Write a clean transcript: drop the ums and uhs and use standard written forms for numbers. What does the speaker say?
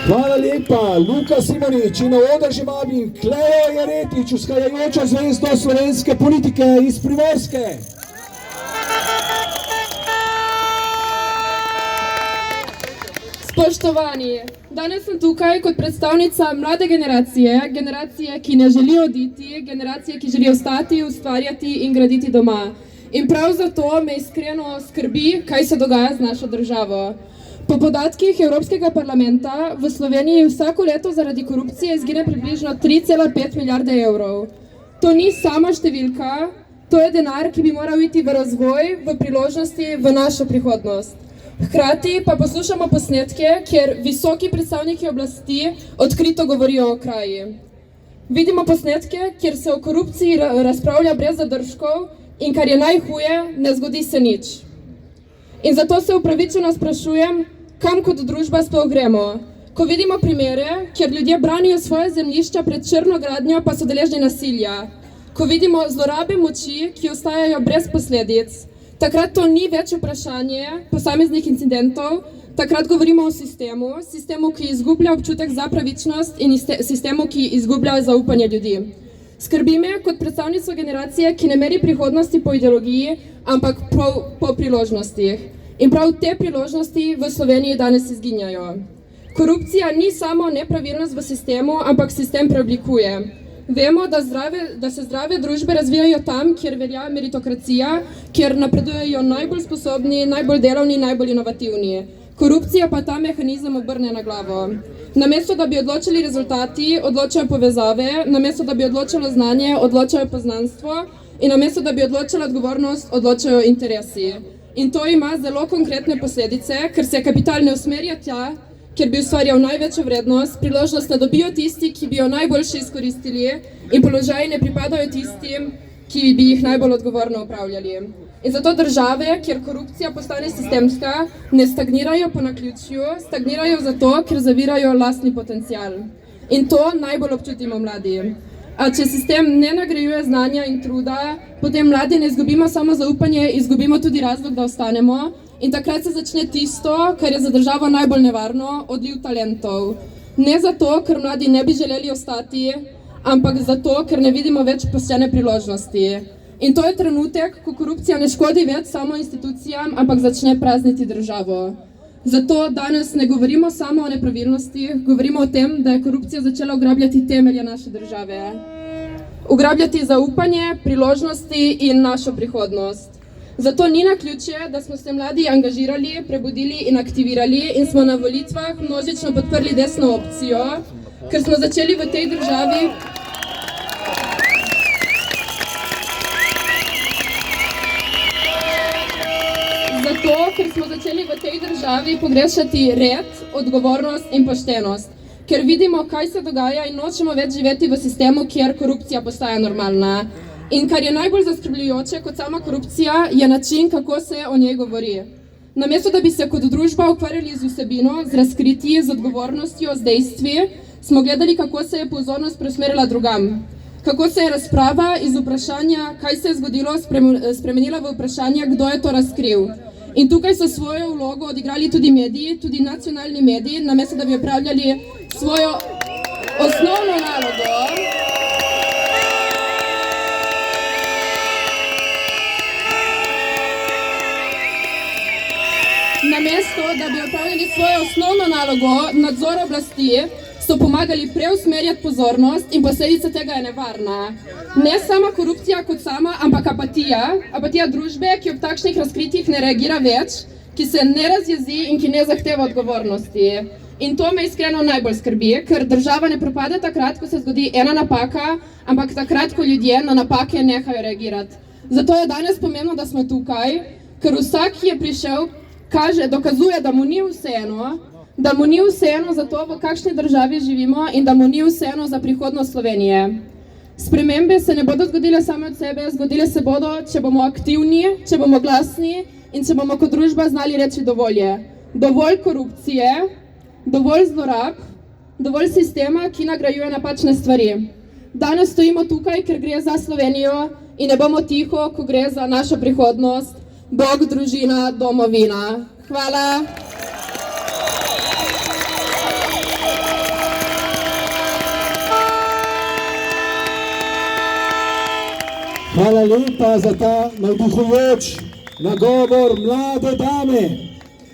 Hvala lepa, Luka Simonič in na oder že vabim Klejo Jeretič, vzhajajočo zvezdo slovenske politike iz Primorske. Spoštovani, danes sem tukaj kot predstavnica mlade generacije, generacije, ki ne želi oditi, generacije, ki želi ostati, ustvarjati in graditi doma. In prav zato me iskreno skrbi, kaj se dogaja z našo državo. Po podatkih Evropskega parlamenta v Sloveniji vsako leto zaradi korupcije izgine približno 3,5 milijarde evrov. To ni sama številka, to je denar, ki bi moral iti v razvoj, v priložnosti, v našo prihodnost. Hkrati pa poslušamo posnetke, kjer visoki predstavniki oblasti odkrito govorijo o kraji. Vidimo posnetke, kjer se o korupciji razpravlja brez zadržkov in kar je najhuje, ne zgodi se nič. In zato se upravičeno sprašujem, kam kot družba sploh gremo. Ko vidimo primere, kjer ljudje branijo svoje zemljišča pred črno gradnjo, pa so deležni nasilja. Ko vidimo zlorabe moči, ki ostajajo brez posledic, takrat to ni več vprašanje posameznih incidentov, takrat govorimo o sistemu, ki izgublja občutek za pravičnost in sistemu, ki izgublja zaupanje ljudi. Skrbi me kot predstavnico generacije, ki ne meri prihodnosti po ideologiji, ampak po priložnostih. In prav te priložnosti v Sloveniji danes izginjajo. Korupcija ni samo nepravilnost v sistemu, ampak sistem preoblikuje. Vemo, da se zdrave družbe razvijajo tam, kjer velja meritokracija, kjer napredujejo najbolj sposobni, najbolj delovni, najbolj inovativni. Korupcija pa ta mehanizem obrne na glavo. Namesto, da bi odločili rezultati, odločajo povezave, namesto, da bi odločilo znanje, odločajo poznanstvo in namesto, da bi odločila odgovornost, odločajo interesi. In to ima zelo konkretne posledice, ker se kapital ne usmerja tja, kjer bi ustvarjal največjo vrednost, priložnost ne dobijo tisti, ki bi jo najboljše izkoristili in položaji ne pripadajo tistim, ki bi jih najbolj odgovorno upravljali. In zato države, kjer korupcija postane sistemska, ne stagnirajo po naključju, stagnirajo zato, ker zavirajo lastni potencial. In to najbolj občutimo mladi. A če sistem ne nagrajuje znanja in truda, potem mladi ne izgubimo samo zaupanje, izgubimo tudi razlog, da ostanemo. In takrat se začne tisto, kar je za državo najbolj nevarno, odliv talentov. Ne zato, ker mladi ne bi želeli ostati, ampak zato, ker ne vidimo več poštene priložnosti. In to je trenutek, ko korupcija ne škodi več samo institucijam, ampak začne prazniti državo. Zato danes ne govorimo samo o nepravilnostih, govorimo o tem, da je korupcija začela ugrabljati temelje naše države. Ugrabljati zaupanje, priložnosti in našo prihodnost. Zato ni naključje, da smo se mladi angažirali, prebudili in aktivirali in smo na volitvah množično podprli desno opcijo, ker smo začeli v tej državi pogrešati red, odgovornost in poštenost. Ker vidimo, kaj se dogaja in nočemo več živeti v sistemu, kjer korupcija postaja normalna. In kar je najbolj zaskrbljujoče kot sama korupcija, je način, kako se o njej govori. Namesto, da bi se kot družba ukvarjali z vsebino, z razkritji, z odgovornostjo, z dejstvi, smo gledali, kako se je pozornost preusmerila drugam. Kako se je razprava iz vprašanja, kaj se je zgodilo, spremenila v vprašanje, kdo je to razkril. In tukaj so svojo vlogo odigrali tudi mediji, tudi nacionalni mediji, namesto da bi opravljali svojo osnovno nalogo. Namesto, da bi opravljali svojo osnovno nalogo, nadzor oblasti, so pomagali preusmerjati pozornost in posledica tega je nevarna. Ne sama korupcija kot sama, ampak apatija družbe, ki ob takšnih razkritjih ne reagira več, ki se ne razjezi in ki ne zahteva odgovornosti. In to me iskreno najbolj skrbi, ker država ne propade takrat, ko se zgodi ena napaka, ampak takrat, ko ljudje na napake nehajo reagirati. Zato je danes pomembno, da smo tukaj, ker vsak, ki je prišel, dokazuje, da mu ni vseeno za to, v kakšni državi živimo in da mu ni vseeno za prihodnost Slovenije. Spremembe se ne bodo zgodile same od sebe, zgodile se bodo, če bomo aktivni, če bomo glasni in če bomo kot družba znali reči dovolj. Dovolj korupcije, dovolj zlorab, dovolj sistema, ki nagrajuje napačne stvari. Danes stojimo tukaj, ker gre za Slovenijo in ne bomo tiho, ko gre za našo prihodnost. Bog, družina, domovina. Hvala. Hvala lepa za ta navdihujoč nagovor mlade dame.